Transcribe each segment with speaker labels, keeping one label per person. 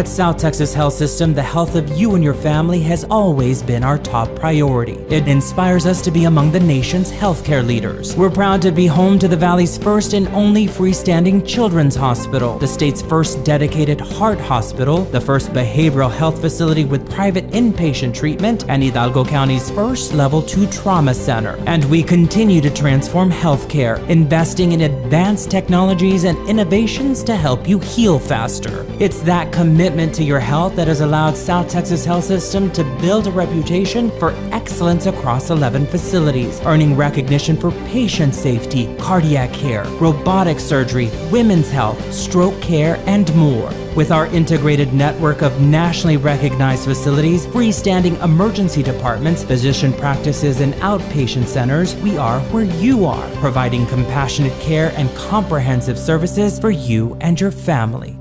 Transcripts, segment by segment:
Speaker 1: At South Texas Health System, the health of you and your family has always been our top priority. It inspires us to be among the nation's healthcare leaders. We're proud to be home to the Valley's first and only freestanding children's hospital, the state's first dedicated heart hospital, the first behavioral health facility with private inpatient treatment, and Hidalgo County's first level 2 trauma center. And we continue to transform healthcare, investing in advanced technologies and innovations to help you heal faster. It's that commitment to your health that has allowed South Texas Health System to build a reputation for excellence across 11 facilities, earning recognition for patient safety, cardiac care, robotic surgery, women's health, stroke care, and more. With our integrated network of nationally recognized facilities, freestanding emergency departments, physician practices, and outpatient centers, we are where you are, providing compassionate care and comprehensive services for you and your family.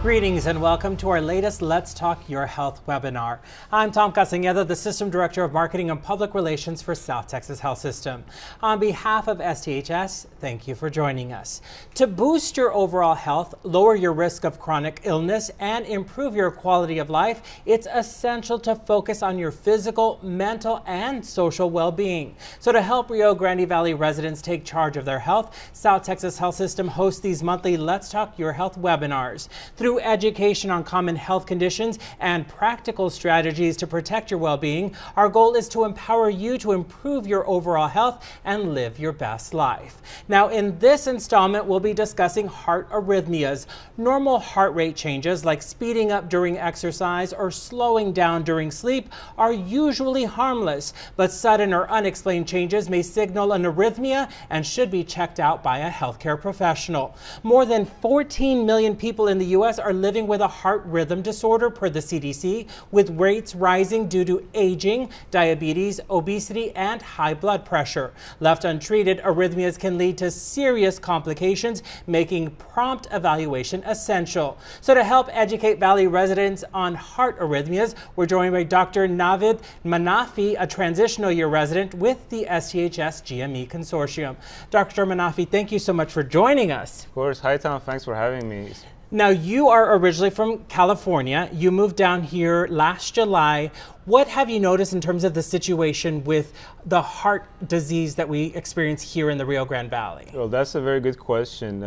Speaker 1: Greetings and welcome to our latest Let's Talk Your Health webinar. I'm Tom Castañeda, the System Director of Marketing and Public Relations for South Texas Health System. On behalf of STHS, thank you for joining us. To boost your overall health, lower your risk of chronic illness, and improve your quality of life, it's essential to focus on your physical, mental, and social well-being. So to help Rio Grande Valley residents take charge of their health, South Texas Health System hosts these monthly Let's Talk Your Health webinars. Through education on common health conditions and practical strategies to protect your well-being, our goal is to empower you to improve your overall health and live your best life. Now, in this installment, we'll be discussing heart arrhythmias. Normal heart rate changes like speeding up during exercise or slowing down during sleep are usually harmless, but sudden or unexplained changes may signal an arrhythmia and should be checked out by a healthcare professional. More than 14 million people in the U.S. are living with a heart rhythm disorder per the CDC, with rates rising due to aging, diabetes, obesity, and high blood pressure. Left untreated, arrhythmias can lead to serious complications, making prompt evaluation essential. So to help educate Valley residents on heart arrhythmias, we're joined by Dr. Navid Manafi, a transitional year resident with the STHS GME Consortium. Dr. Manafi, thank you so much for joining us.
Speaker 2: Of course. Hi, Tom. Thanks for having me.
Speaker 1: Now, you are originally from California. You moved down here last July. What have you noticed in terms of the situation with the heart disease that we experience here in the Rio Grande Valley?
Speaker 2: Well, that's a very good question.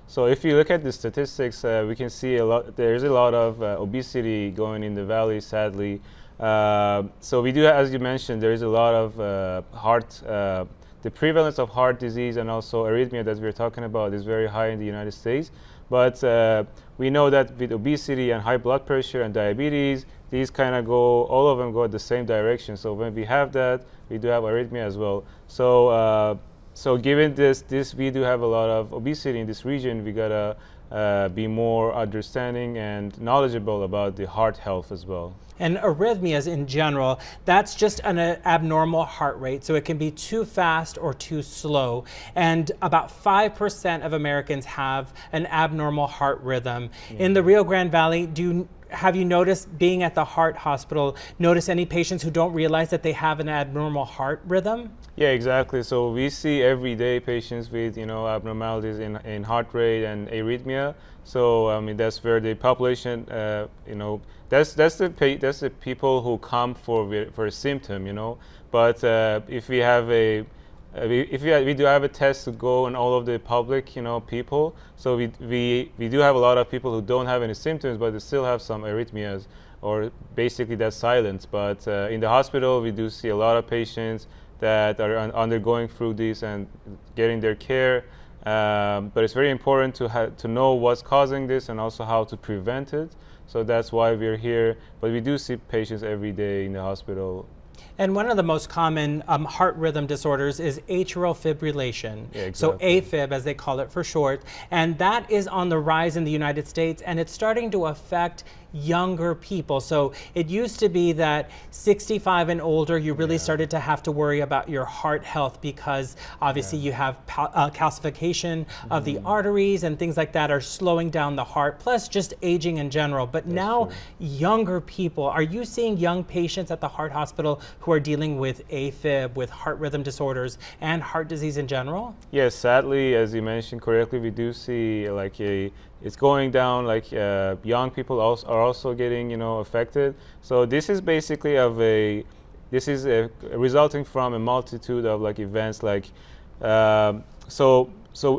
Speaker 2: So if you look at the statistics, we can see there's a lot of obesity going in the valley, sadly. So we do, as you mentioned, there is a lot of the prevalence of heart disease and also arrhythmia that we're talking about is very high in the United States. But we know that with obesity and high blood pressure and diabetes, these kind of all of them go the same direction. So when we have that, we do have arrhythmia as well. So given this, we do have a lot of obesity in this region. We gotta be more understanding and knowledgeable about the heart health as well.
Speaker 1: And arrhythmias in general, that's just an abnormal heart rate. So it can be too fast or too slow. And about 5% of Americans have an abnormal heart rhythm. In the Rio Grande Valley, have you noticed, being at the heart hospital, notice any patients who don't realize that they have an abnormal heart rhythm?
Speaker 2: Yeah, exactly. So we see every day patients with abnormalities in heart rate and arrhythmia. So I mean that's where the population that's the people who come for a symptom, But if we have we do have a test to go on all of the public people. So we do have a lot of people who don't have any symptoms, but they still have some arrhythmias, or basically that's silent. But in the hospital, we do see a lot of patients that are undergoing through this and getting their care. But it's very important to know what's causing this and also how to prevent it. So that's why we're here. But we do see patients every day in the hospital.
Speaker 1: And one of the most common heart rhythm disorders is atrial fibrillation.
Speaker 2: Yeah, exactly.
Speaker 1: So AFib, as they call it for short. And that is on the rise in the United States, and it's starting to affect younger people. So it used to be that 65 and older, you really started to have to worry about your heart health because obviously you have calcification of the arteries and things like that are slowing down the heart, plus just aging in general. But now younger people, are you seeing young patients at the heart hospital who are dealing with AFib, with heart rhythm disorders and heart disease in general?
Speaker 2: Yes, sadly, as you mentioned correctly, we do see like it's going down. Like young people are also getting, you know, affected. So this is basically resulting from a multitude of like events. Like so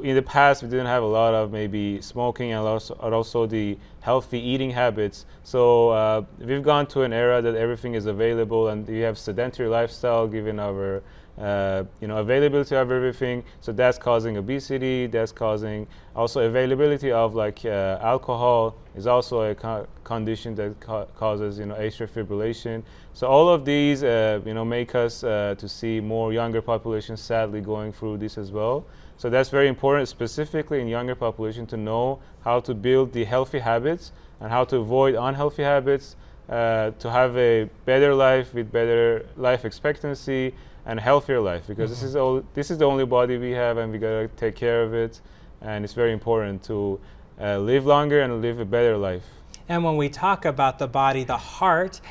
Speaker 2: in the past we didn't have a lot of maybe smoking and also the healthy eating habits. So we've gone to an era that everything is available, and we have sedentary lifestyle given our availability of everything. So that's causing obesity. That's causing also availability of like alcohol is also a condition that causes atrial fibrillation. So all of these make us to see more younger populations sadly going through this as well. So that's very important, specifically in younger population, to know how to build the healthy habits and how to avoid unhealthy habits, to have a better life with better life expectancy and healthier life, because this is the only body we have, and we gotta take care of it. And it's very important to live longer and live a better life.
Speaker 1: And when we talk about the body, the heart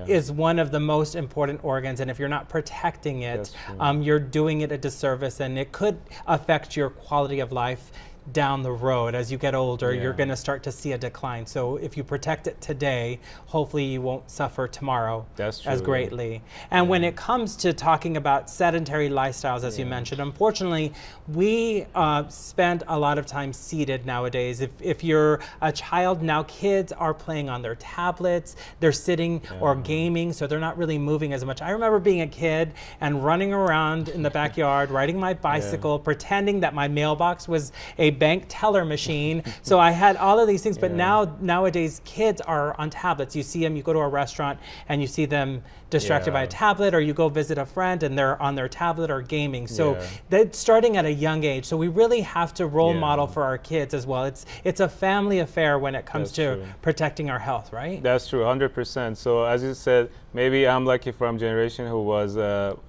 Speaker 1: is one of the most important organs. And if you're not protecting it, you're doing it a disservice, and it could affect your quality of life down the road. As you get older, you're going to start to see a decline. So if you protect it today, hopefully you won't suffer tomorrow as greatly. And when it comes to talking about sedentary lifestyles, as you mentioned, unfortunately, we spend a lot of time seated nowadays. If you're a child, now kids are playing on their tablets, they're sitting or gaming, so they're not really moving as much. I remember being a kid and running around in the backyard, riding my bicycle, pretending that my mailbox was a bank teller machine. So I had all of these things, but nowadays kids are on tablets. You see them, you go to a restaurant and you see them distracted by a tablet, or you go visit a friend and they're on their tablet or gaming. So that's starting at a young age. So we really have to role model for our kids as well. It's a family affair when it comes to protecting our health, right?
Speaker 2: That's true, 100%. So as you said, maybe I'm lucky from generation who was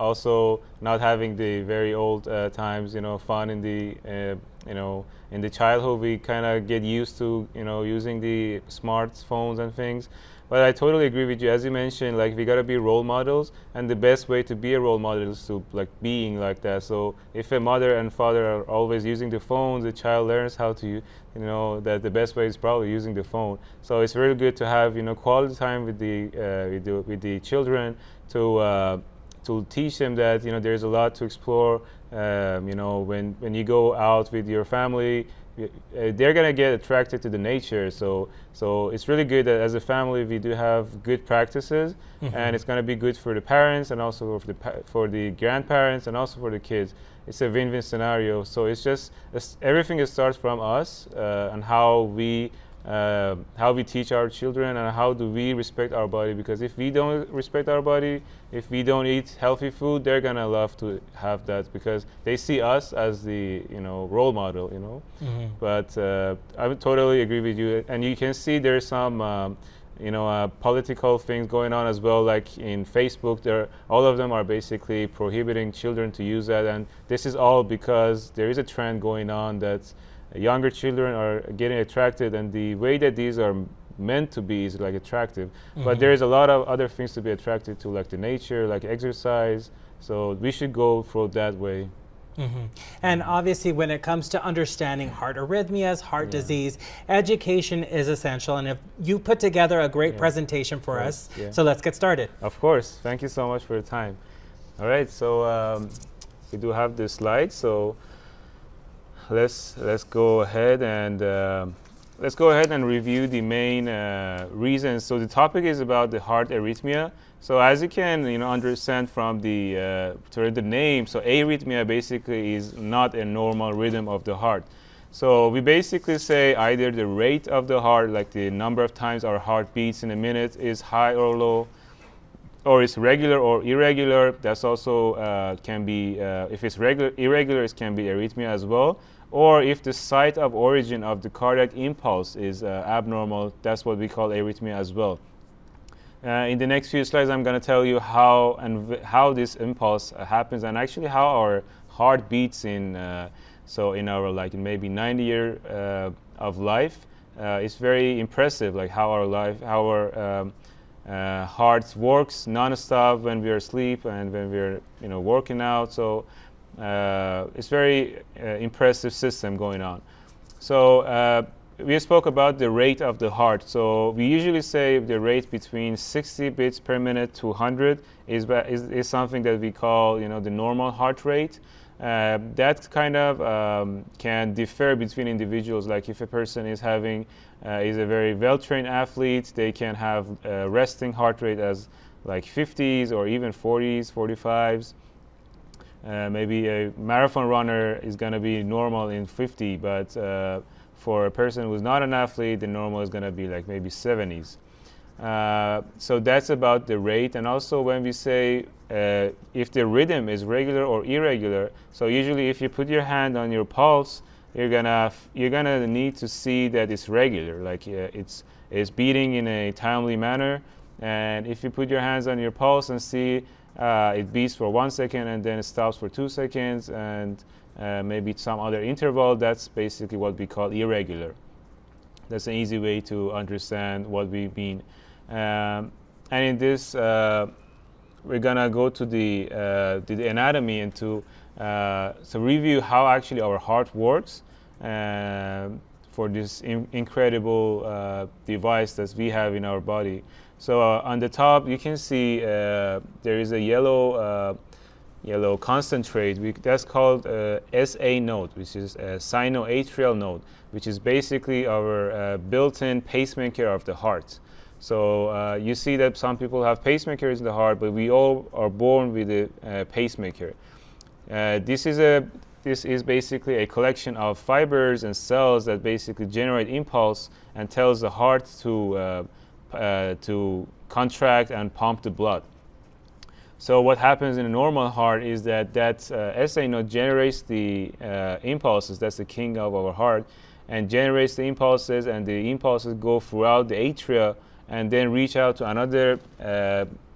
Speaker 2: also not having the very old times, fun in the in the childhood. We kind of get used to using the smartphones and things. But I totally agree with you. As you mentioned, like, we gotta be role models, and the best way to be a role model is to being like that. So if a mother and father are always using the phones, the child learns how to, that the best way is probably using the phone. So it's really good to have quality time with the children, to teach them that there's a lot to explore. When you go out with your family, they're gonna get attracted to the nature. So it's really good that as a family we do have good practices, and it's gonna be good for the parents and also for the grandparents and also for the kids. It's a win-win scenario. So everything starts from us and how we teach our children and how do we respect our body. Because if we don't respect our body, if we don't eat healthy food, they're gonna love to have that because they see us as the role model. But I would totally agree with you, and you can see there's some political things going on as well. Like in Facebook, all of them are basically prohibiting children to use that, and this is all because there is a trend going on that younger children are getting attracted, and the way that these are meant to be is attractive. But there is a lot of other things to be attracted to, like the nature, like exercise. So we should go for that way.
Speaker 1: And obviously, when it comes to understanding heart arrhythmias, heart disease, education is essential. And if you put together a great presentation for us, so let's get started.
Speaker 2: Of course. Thank you so much for your time. All right. So we do have this slide. So let's go ahead and review the main reasons. So the topic is about the heart arrhythmia. So as you can understand from the name, so arrhythmia basically is not a normal rhythm of the heart. So we basically say either the rate of the heart, like the number of times our heart beats in a minute, is high or low, or it's regular or irregular. That's also can be, if it's irregular, it can be arrhythmia as well. Or if the site of origin of the cardiac impulse is abnormal, that's what we call arrhythmia as well. In the next few slides, I'm going to tell you how this impulse happens, and actually how our heart beats in so in our maybe 90 year of life. It's very impressive, like how our heart works non-stop when we are asleep and when we're working out. So it's very impressive system going on. So we spoke about the rate of the heart. So we usually say the rate between 60 beats per minute to 100 is something that we call the normal heart rate. That kind of can differ between individuals. Like if a person is having is a very well-trained athlete, they can have a resting heart rate as like 50s or even 40s, 45s. Maybe a marathon runner is going to be normal in 50, but for a person who's not an athlete, the normal is going to be like maybe 70s. So that's about the rate. And also when we say if the rhythm is regular or irregular, so usually if you put your hand on your pulse, you're gonna need to see that it's regular, like it's beating in a timely manner. And if you put your hands on your pulse and see it beats for 1 second and then it stops for 2 seconds and maybe some other interval, that's basically what we call irregular. That's an easy way to understand what we mean. And in this, we're gonna go to the anatomy and to review how actually our heart works for this incredible device that we have in our body. So on the top, you can see there is a yellow concentrate. That's called SA node, which is a sinoatrial node, which is basically our built-in pacemaker of the heart. So you see that some people have pacemakers in the heart, but we all are born with a pacemaker. This is basically a collection of fibers and cells that basically generate impulse and tells the heart to contract and pump the blood. So what happens in a normal heart is that SA node generates the impulses. That's the king of our heart, and generates the impulses, and the impulses go throughout the atria and then reach out to another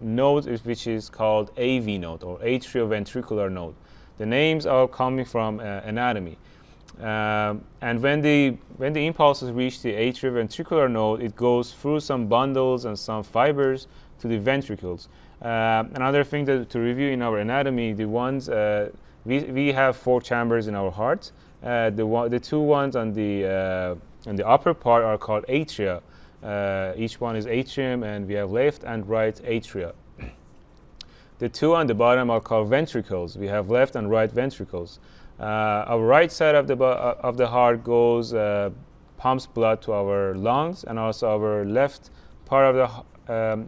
Speaker 2: node, which is called AV node, or atrioventricular node. The names are coming from anatomy. And when the impulses reach the atrioventricular node, it goes through some bundles and some fibers to the ventricles. Another thing to review in our anatomy, the ones we have 4 chambers in our heart. The 2 ones on the upper part are called atria. Each one is atrium, and we have left and right atria. The 2 on the bottom are called ventricles. We have left and right ventricles. Our right side of the heart goes pumps blood to our lungs, and also our left part of the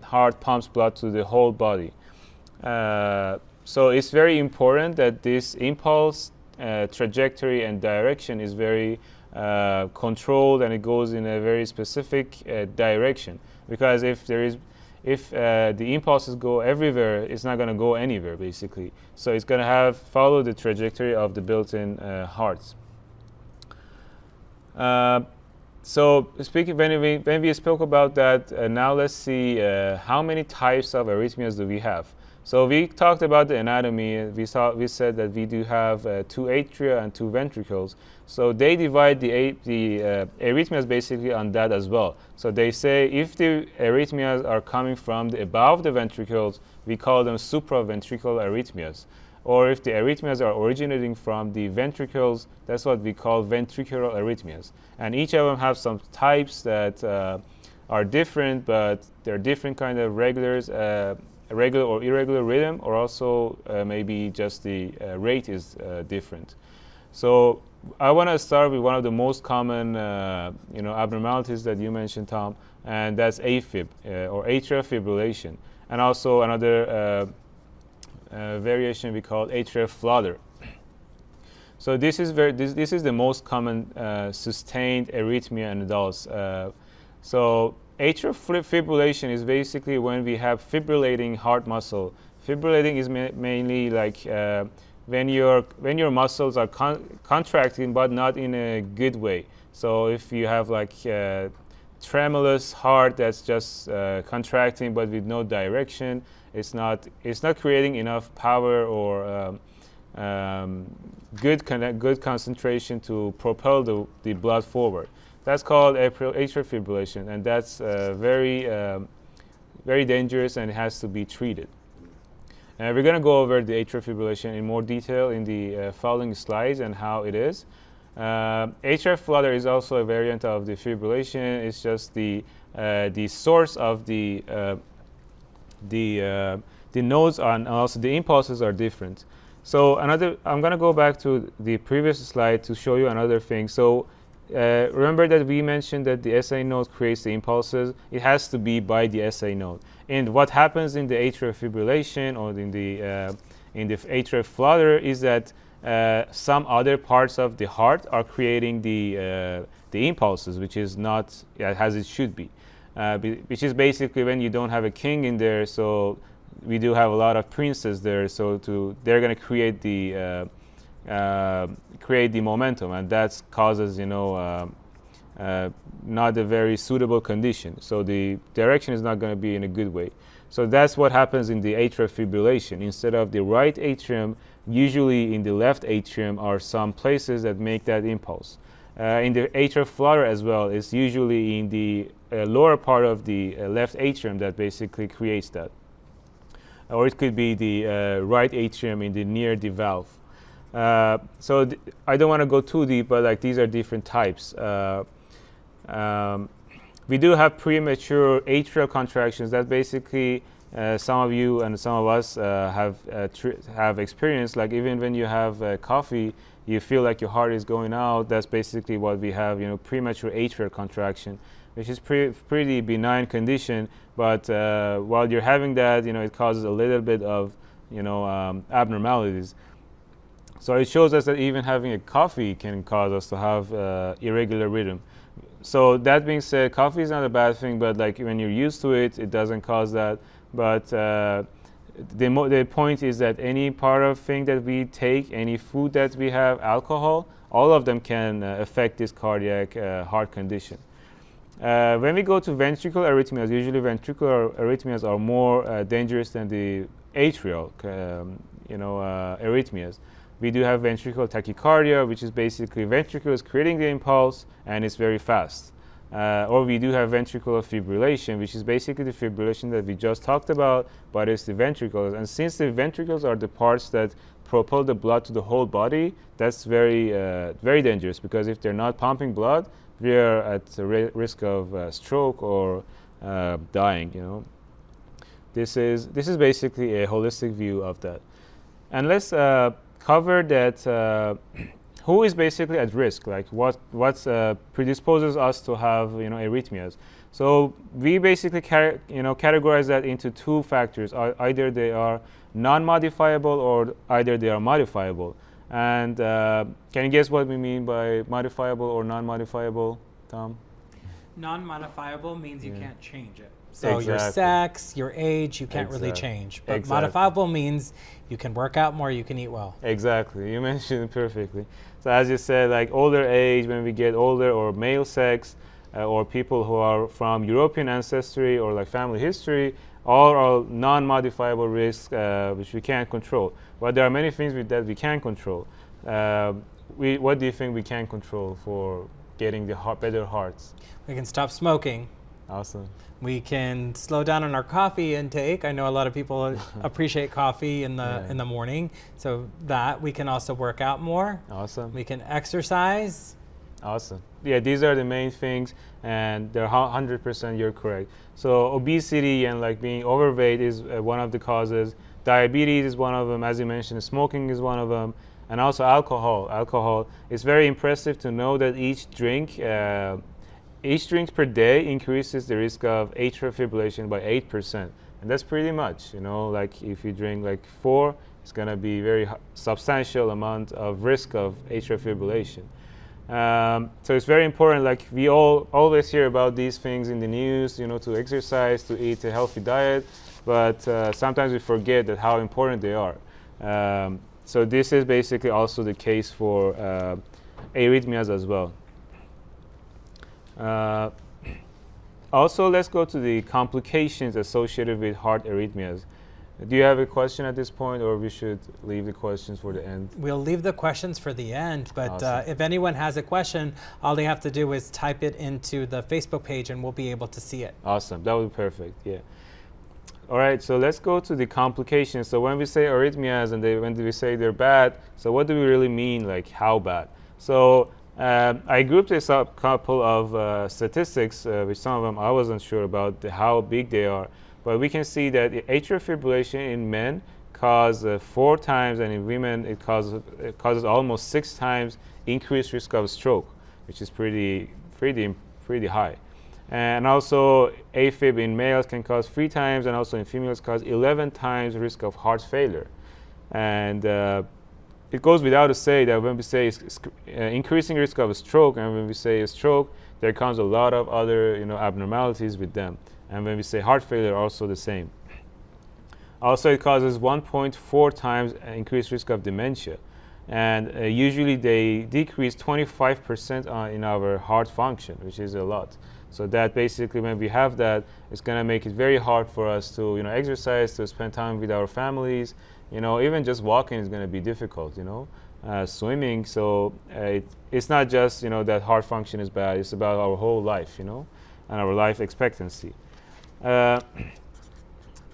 Speaker 2: heart pumps blood to the whole body. So it's very important that this impulse trajectory and direction is very controlled, and it goes in a very specific direction. Because if the impulses go everywhere, it's not going to go anywhere, basically. So it's going to follow the trajectory of the built-in hearts. So when we spoke about that, now let's see how many types of arrhythmias do we have. So we talked about the anatomy. We said that we do have 2 atria and 2 ventricles. So they divide the arrhythmias basically on that as well. So they say if the arrhythmias are coming from above the ventricles, we call them supraventricular arrhythmias. Or if the arrhythmias are originating from the ventricles, that's what we call ventricular arrhythmias. And each of them have some types that are different, but they're different kind of regulars. Regular or irregular rhythm, or also maybe just the rate is different. So I want to start with one of the most common abnormalities that you mentioned, Tom, and that's AFib, or atrial fibrillation, and also another variation we call atrial flutter. So this is the most common sustained arrhythmia in adults. So Atrial fibrillation is basically when we have fibrillating heart muscle. Fibrillating is mainly like when your muscles are contracting, but not in a good way. So if you have like tremulous heart that's just contracting but with no direction, it's not creating enough power or good concentration to propel the blood forward. That's called atrial fibrillation, and that's very dangerous, and it has to be treated. We're going to go over the atrial fibrillation in more detail in the following slides and how it is. Atrial flutter is also a variant of the fibrillation. It's just the source of the nodes and also the impulses are different. So I'm going to go back to the previous slide to show you another thing. So remember that we mentioned that the SA node creates the impulses. It has to be by the SA node. And what happens in the atrial fibrillation or in the atrial flutter is that some other parts of the heart are creating the impulses, which is not as it should be. Which is basically when you don't have a king in there, so we do have a lot of princes there. So they're going to create the momentum, and that causes not a very suitable condition. So the direction is not going to be in a good way. So that's what happens in the atrial fibrillation. Instead of the right atrium, usually in the left atrium are some places that make that impulse. In the atrial flutter as well, it's usually in the lower part of the left atrium that basically creates that. Or it could be the right atrium in the near the valve. So I don't want to go too deep, but like these are different types. We do have premature atrial contractions that basically some of you and some of us have experienced. Like even when you have coffee, you feel like your heart is going out. That's basically what we have, premature atrial contraction, which is pretty benign condition. But while you're having that, it causes a little bit of, abnormalities. So it shows us that even having a coffee can cause us to have irregular rhythm. So that being said, coffee is not a bad thing, but like when you're used to it, it doesn't cause that. But the point is that any part of thing that we take, any food that we have, alcohol, all of them can affect this cardiac heart condition. When we go to ventricular arrhythmias, usually ventricular arrhythmias are more dangerous than the atrial arrhythmias. We do have ventricular tachycardia, which is basically ventricles creating the impulse, and it's very fast. Or we do have ventricular fibrillation, which is basically the fibrillation that we just talked about, but it's the ventricles. And since the ventricles are the parts that propel the blood to the whole body, that's very dangerous, because if they're not pumping blood, we are at risk of stroke or dying. This is basically a holistic view of that. And let's cover that who is basically at risk, like what predisposes us to have arrhythmias. So we basically categorize that into two factors. Either they are non-modifiable or either they are modifiable. And can you guess what we mean by modifiable or non-modifiable, Tom?
Speaker 1: Non-modifiable means you can't change it. So
Speaker 2: Exactly.
Speaker 1: your sex, your age, you can't really change. But modifiable means you can work out more, you can eat well.
Speaker 2: Exactly. You mentioned it perfectly. So as you said, like older age, when we get older, or male sex, or people who are from European ancestry or like family history, all are non-modifiable risks which we can't control. But there are many things that we can control. What do you think we can control for getting the better hearts?
Speaker 1: We can stop smoking.
Speaker 2: Awesome.
Speaker 1: We can slow down on our coffee intake. I know a lot of people appreciate coffee in the morning, so that we can also work out more.
Speaker 2: Awesome.
Speaker 1: We can exercise.
Speaker 2: Awesome. Yeah, these are the main things, and they're 100% you're correct. So obesity and like being overweight is one of the causes. Diabetes is one of them, as you mentioned. Smoking is one of them, and also alcohol. Alcohol. It's very impressive to know that each drink per day increases the risk of atrial fibrillation by 8%, and that's pretty much. Like if you drink like 4, it's going to be very substantial amount of risk of atrial fibrillation. So it's very important, like we all always hear about these things in the news, you know, to exercise, to eat a healthy diet, but sometimes we forget that how important they are. So this is basically also the case for arrhythmias as well. Also, let's go to the complications associated with heart arrhythmias. Do you have a question at this point, or we should leave the questions for the end?
Speaker 1: We'll leave the questions for the end, but
Speaker 2: Awesome.
Speaker 1: if anyone has a question, all they have to do is type it into the Facebook page and we'll be able to see it.
Speaker 2: Awesome, that would be perfect, yeah. All right, so let's go to the complications. So when we say arrhythmias and when we say they're bad, so what do we really mean, like how bad? So I grouped this up a couple of statistics, which some of them I wasn't sure about how big they are. But we can see that atrial fibrillation in men causes 4 times, and in women it causes almost 6 times increased risk of stroke, which is pretty high. And also AFib in males can cause 3 times, and also in females cause 11 times risk of heart failure. And it goes without say that when we say increasing risk of a stroke, and when we say a stroke, there comes a lot of other abnormalities with them. And when we say heart failure, also the same. Also, it causes 1.4 times increased risk of dementia. And usually they decrease 25% in our heart function, which is a lot. So that basically, when we have that, it's going to make it very hard for us to exercise, to spend time with our families. Even just walking is going to be difficult, swimming. So it's not just, that heart function is bad. It's about our whole life, and our life expectancy.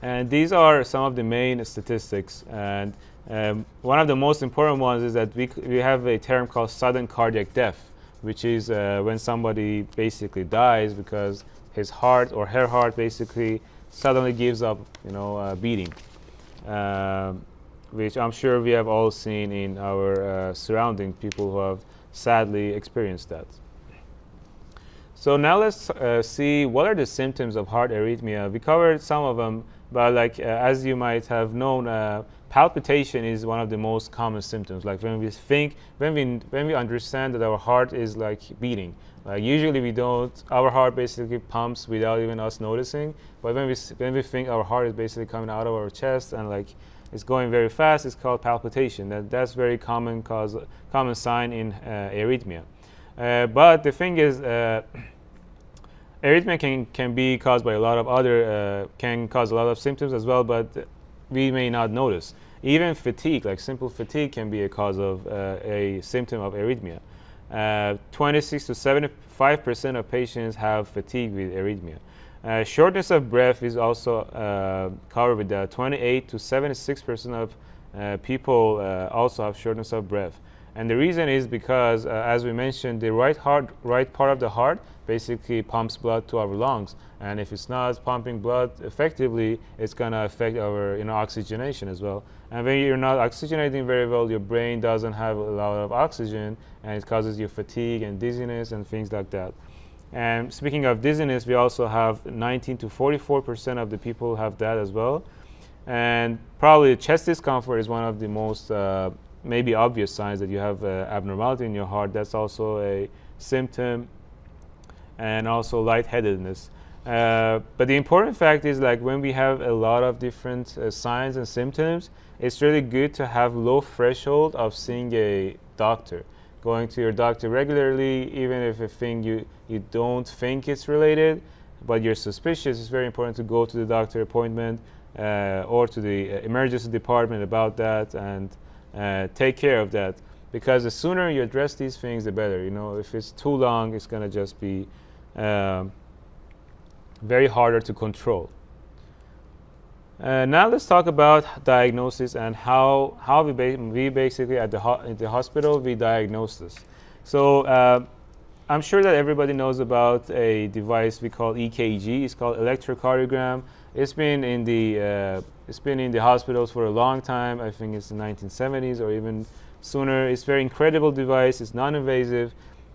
Speaker 2: And these are some of the main statistics. And one of the most important ones is that we have a term called sudden cardiac death, which is when somebody basically dies because his heart or her heart basically suddenly gives up, beating, which I'm sure we have all seen in our surrounding people who have sadly experienced that. So now let's see what are the symptoms of heart arrhythmia. We covered some of them, but as you might have known, palpitation is one of the most common symptoms. Like when we understand that our heart is beating. Usually our heart basically pumps without even us noticing. But when we think our heart is basically coming out of our chest and it's going very fast, it's called palpitation. That's very common sign in arrhythmia. But the thing is, arrhythmia can be caused by a lot of other, can cause a lot of symptoms as well, but we may not notice. Even fatigue, like simple fatigue, can be a cause of a symptom of arrhythmia. 26 to 75% of patients have fatigue with arrhythmia. Shortness of breath is also covered with that. 28 to 76% of people also have shortness of breath. And the reason is because, as we mentioned, the right part of the heart basically pumps blood to our lungs. And if it's not pumping blood effectively, it's going to affect our oxygenation as well. And when you're not oxygenating very well, your brain doesn't have a lot of oxygen, and it causes you fatigue and dizziness and things like that. And speaking of dizziness, we also have 19 to 44% of the people have that as well. And probably chest discomfort is one of the most maybe obvious signs that you have abnormality in your heart. That's also a symptom. And also lightheadedness. But the important fact is when we have a lot of different signs and symptoms, it's really good to have low threshold of seeing a doctor. Going to your doctor regularly, even if a thing you don't think it's related, but you're suspicious, it's very important to go to the doctor appointment or to the emergency department about that and take care of that. Because the sooner you address these things, the better. If it's too long, it's going to just be very harder to control. Now let's talk about diagnosis and how we basically at the hospital we diagnose this. So I'm sure that everybody knows about a device we call EKG. It's called electrocardiogram. It's been in the hospitals for a long time. I think it's the 1970s or even sooner. It's a very incredible device. It's non-invasive.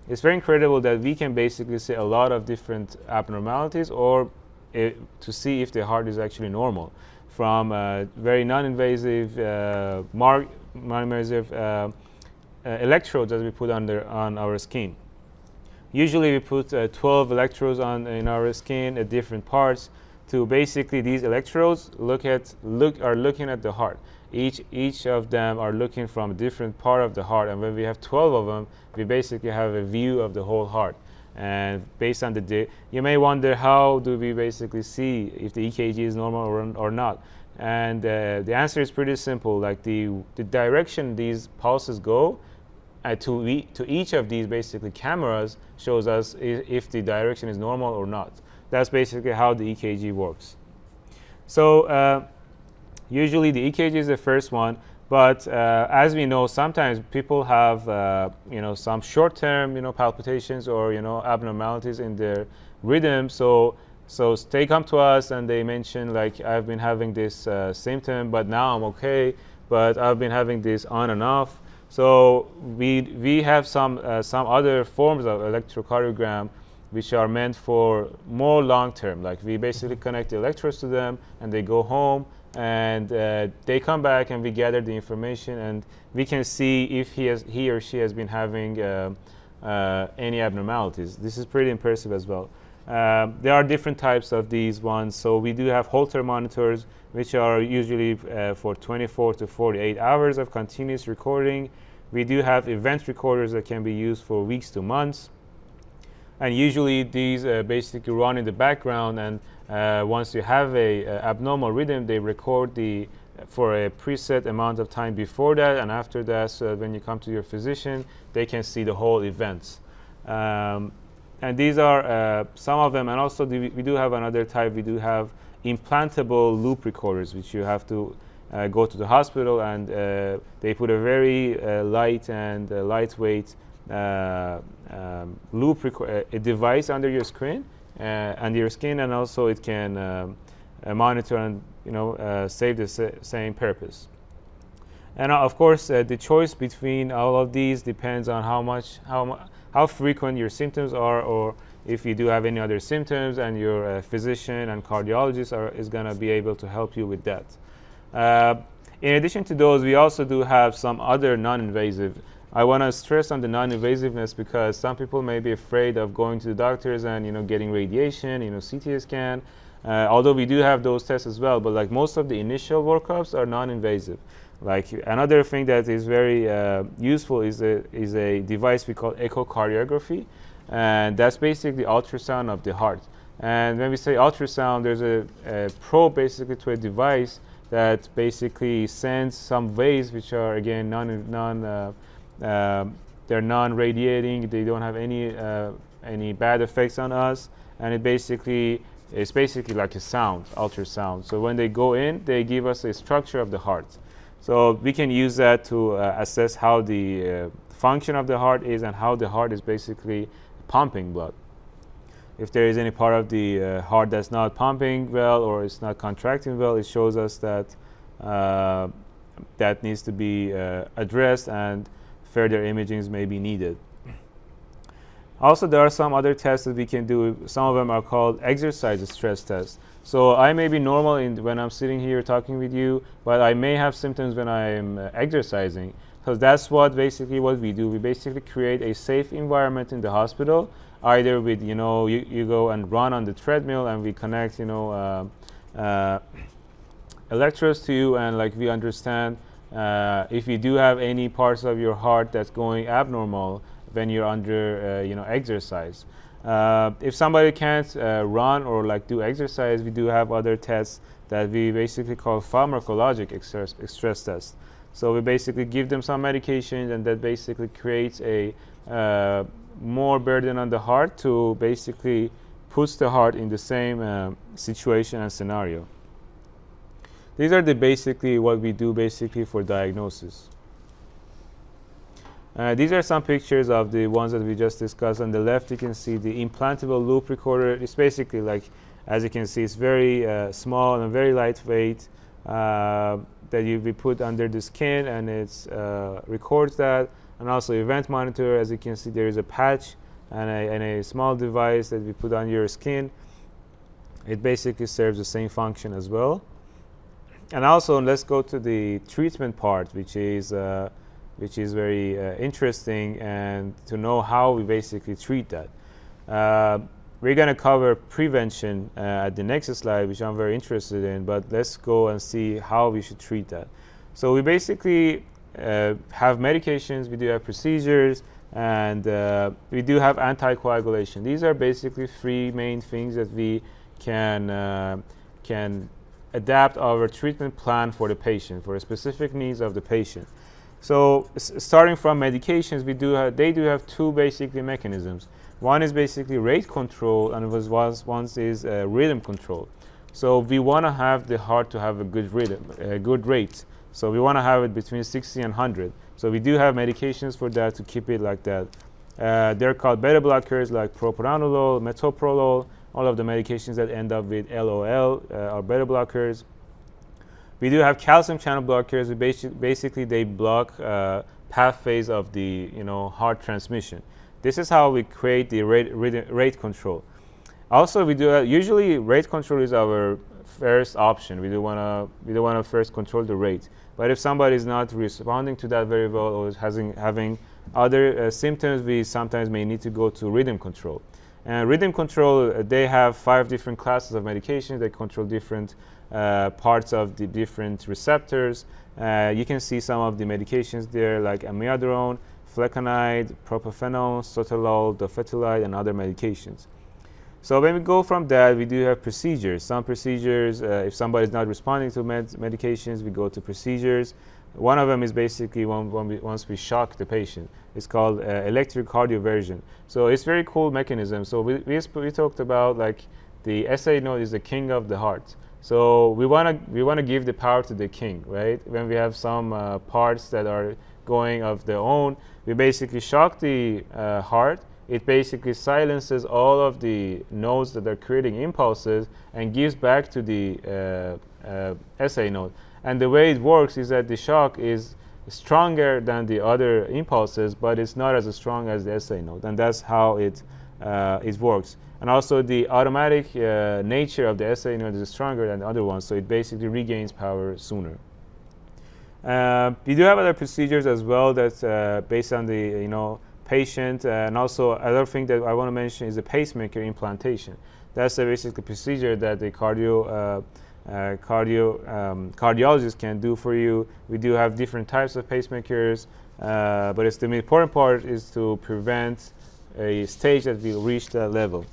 Speaker 2: It's very incredible that we can basically see a lot of different abnormalities or to see if the heart is actually normal, from very non-invasive, non-invasive electrodes that we put on our skin. Usually we put 12 electrodes in our skin at different parts. To basically, these electrodes are looking at the heart. Each of them are looking from a different part of the heart, and when we have 12 of them, we basically have a view of the whole heart. And based on you may wonder, how do we basically see if the EKG is normal or not? And the answer is pretty simple. Like the direction these pulses go to each of these basically cameras shows us if the direction is normal or not. That's basically how the EKG works. So usually the EKG is the first one, but as we know, sometimes people have some short-term palpitations or abnormalities in their rhythm. So they come to us and they mention, like, I've been having this symptom, but now I'm okay, but I've been having this on and off. So we have some other forms of electrocardiogram which are meant for more long-term. Like, we basically connect the electrodes to them and they go home, and they come back and we gather the information, and we can see if he or she has been having any abnormalities. This is pretty impressive as well. There are different types of these ones. So we do have Holter monitors, which are usually for 24 to 48 hours of continuous recording. We do have event recorders that can be used for weeks to months. And usually these basically run in the background, and once you have a abnormal rhythm, they record for a preset amount of time before that, and after that, so when you come to your physician, they can see the whole events. And these are some of them. And also we do have another type. We do have implantable loop recorders, which you have to go to the hospital, and they put a very light and lightweight a device under your skin, and also it can monitor and save the same purpose. And of course, the choice between all of these depends on how frequent your symptoms are, or if you do have any other symptoms, and your physician and cardiologist is going to be able to help you with that. In addition to those, we also do have some other non-invasive. I want to stress on the non-invasiveness, because some people may be afraid of going to the doctors and getting radiation, CT scan. Although we do have those tests as well, but like most of the initial workups are non-invasive. Like, another thing that is very useful is a device we call echocardiography, and that's basically ultrasound of the heart. And when we say ultrasound, there's a probe basically to a device that basically sends some waves, which are again they're non-radiating. They don't have any bad effects on us, and it's basically like a ultrasound. So when they go in, they give us a structure of the heart. So we can use that to assess how the function of the heart is, and how the heart is basically pumping blood. If there is any part of the heart that's not pumping well, or it's not contracting well, it shows us that that needs to be addressed, and further imagings may be needed. Also, there are some other tests that we can do. Some of them are called exercise stress tests. So I may be normal when I'm sitting here talking with you, but I may have symptoms when I'm exercising. So that's basically what we do. We basically create a safe environment in the hospital, either with, you go and run on the treadmill, and we connect, electrodes to you, and like we understand if you do have any parts of your heart that's going abnormal when you're under exercise. If somebody can't run or like do exercise, we do have other tests that we basically call pharmacologic stress tests. So we basically give them some medications, and that basically creates a more burden on the heart to basically puts the heart in the same situation and scenario. These are basically what we do basically for diagnosis. These are some pictures of the ones that we just discussed. On the left, you can see the implantable loop recorder. It's basically like, as you can see, it's very small and very lightweight that we put under the skin, and it records that. And also event monitor. As you can see, there is a patch and a small device that we put on your skin. It basically serves the same function as well. And also, let's go to the treatment part, which is which is very interesting, and to know how we basically treat that. We're going to cover prevention at the next slide, which I'm very interested in, but let's go and see how we should treat that. So we basically have medications, we do have procedures, and we do have anticoagulation. These are basically three main things that we can adapt our treatment plan for the patient, for the specific needs of the patient. So starting from medications, they do have two basically mechanisms. One is basically rate control, and one is rhythm control. So we want to have the heart to have a good rhythm, a good rate. So we want to have it between 60 and 100. So we do have medications for that to keep it like that. They're called beta blockers like propranolol, metoprolol. All of the medications that end up with LOL are beta blockers. We do have calcium channel blockers. Basically, they block pathways of the heart transmission. This is how we create the rate control. Also, we do usually rate control is our first option. We don't want to first control the rate. But if somebody is not responding to that very well or is having other symptoms, we sometimes may need to go to rhythm control. And rhythm control, they have 5 different classes of medications. They control different parts of the different receptors. You can see some of the medications there, like amiodarone, flecainide, propafenone, sotalol, dofetilide, and other medications. So when we go from that, we do have procedures. Some procedures, if somebody is not responding to medications, we go to procedures. One of them is basically once we shock the patient. It's called electric cardioversion. So it's very cool mechanism. So we talked about like the SA node is the king of the heart. So we want to give the power to the king, right? When we have some parts that are going of their own, we basically shock the heart. It basically silences all of the nodes that are creating impulses and gives back to the SA node. And the way it works is that the shock is stronger than the other impulses, but it's not as strong as the SA node. And that's how it works. And also the automatic nature of the SA node is stronger than the other ones, so it basically regains power sooner. We do have other procedures as well that's based on the patient, and also other thing that I want to mention is the pacemaker implantation. That's a basically procedure that the cardiologist can do for you. We do have different types of pacemakers, but the important part is to prevent a stage that will reach that level.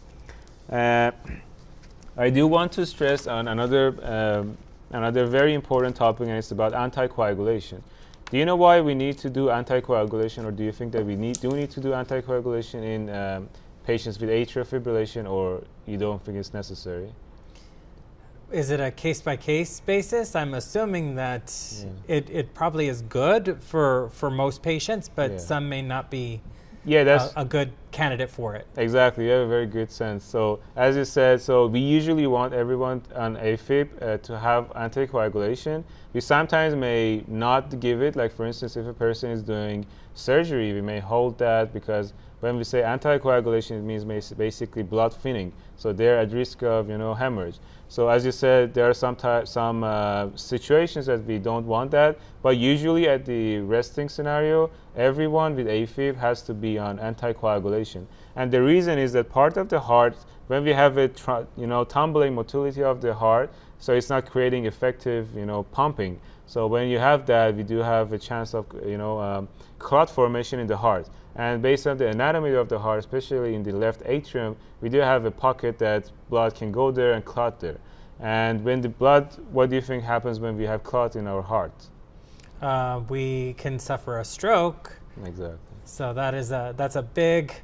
Speaker 2: I do want to stress on another very important topic, and it's about anticoagulation. Do you know why we need to do anticoagulation, or do you think that we need to do anticoagulation in patients with atrial fibrillation, or you don't think it's necessary?
Speaker 1: Is it a case-by-case basis? I'm assuming that it probably is good for most patients, but some may not be that's a good candidate for it.
Speaker 2: Exactly, you have a very good sense. So as you said, so we usually want everyone on AFib to have anticoagulation. We sometimes may not give it, like for instance, if a person is doing surgery, we may hold that, because when we say anticoagulation, it means basically blood thinning. So they're at risk of hemorrhage. So as you said, there are some situations that we don't want that, but usually at the resting scenario, everyone with AFib has to be on anticoagulation. And the reason is that part of the heart, when we have a tumbling motility of the heart, so it's not creating effective pumping. So when you have that, we do have a chance of clot formation in the heart. And based on the anatomy of the heart, especially in the left atrium, we do have a pocket that blood can go there and clot there. And when the blood, what do you think happens when we have clot in our heart?
Speaker 1: We can suffer a stroke.
Speaker 2: Exactly.
Speaker 1: So that's a big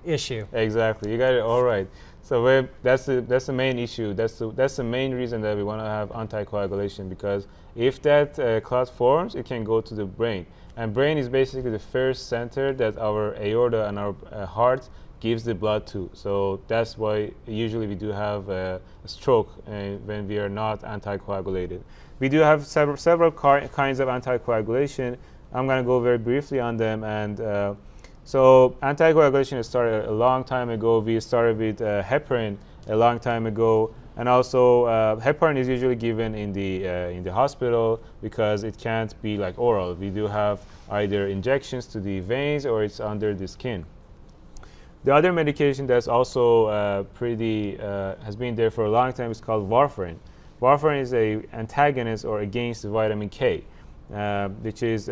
Speaker 1: issue.
Speaker 2: Exactly. You got it all right. So that's the main issue. That's the main reason that we want to have anticoagulation, because if that clot forms, it can go to the brain. And brain is basically the first center that our aorta and our heart gives the blood to. So that's why usually we do have a stroke when we are not anticoagulated. We do have several kinds of anticoagulation. I'm going to go very briefly on them. And so anticoagulation started a long time ago. We started with heparin a long time ago. And also, heparin is usually given in the hospital because it can't be like oral. We do have either injections to the veins or it's under the skin. The other medication that's also has been there for a long time is called warfarin. Warfarin is an antagonist or against vitamin K, which is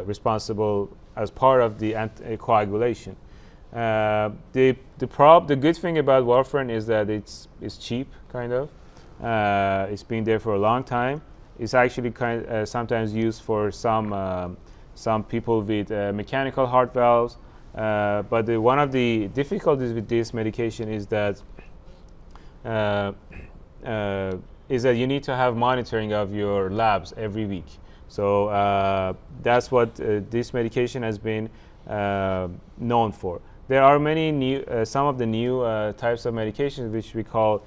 Speaker 2: responsible as part of the coagulation. The good thing about warfarin is that it's cheap, kind of. It's been there for a long time. It's actually sometimes used for some people with mechanical heart valves. But one of the difficulties with this medication is that you need to have monitoring of your labs every week. So that's what this medication has been known for. There are some of the new types of medications which we call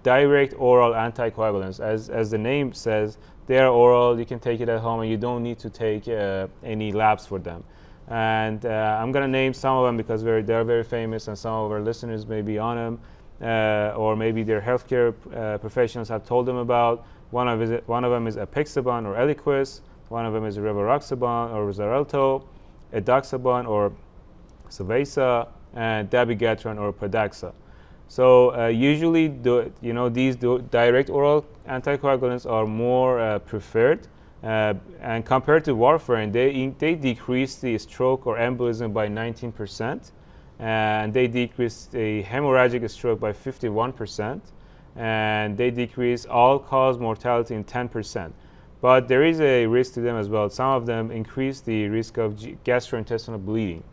Speaker 2: direct oral anticoagulants. As the name says, they are oral. You can take it at home, and you don't need to take any labs for them. And I'm going to name some of them because they're very famous, and some of our listeners may be on them, or maybe their healthcare professionals have told them about. One of them is apixaban or Eliquis. One of them is rivaroxaban or Xarelto, edoxaban or Savasa, and dabigatran or Pradaxa. So usually, these direct oral anticoagulants are more preferred. And compared to warfarin, they decrease the stroke or embolism by 19%, and they decrease the hemorrhagic stroke by 51%, and they decrease all-cause mortality in 10%. But there is a risk to them as well. Some of them increase the risk of gastrointestinal bleeding.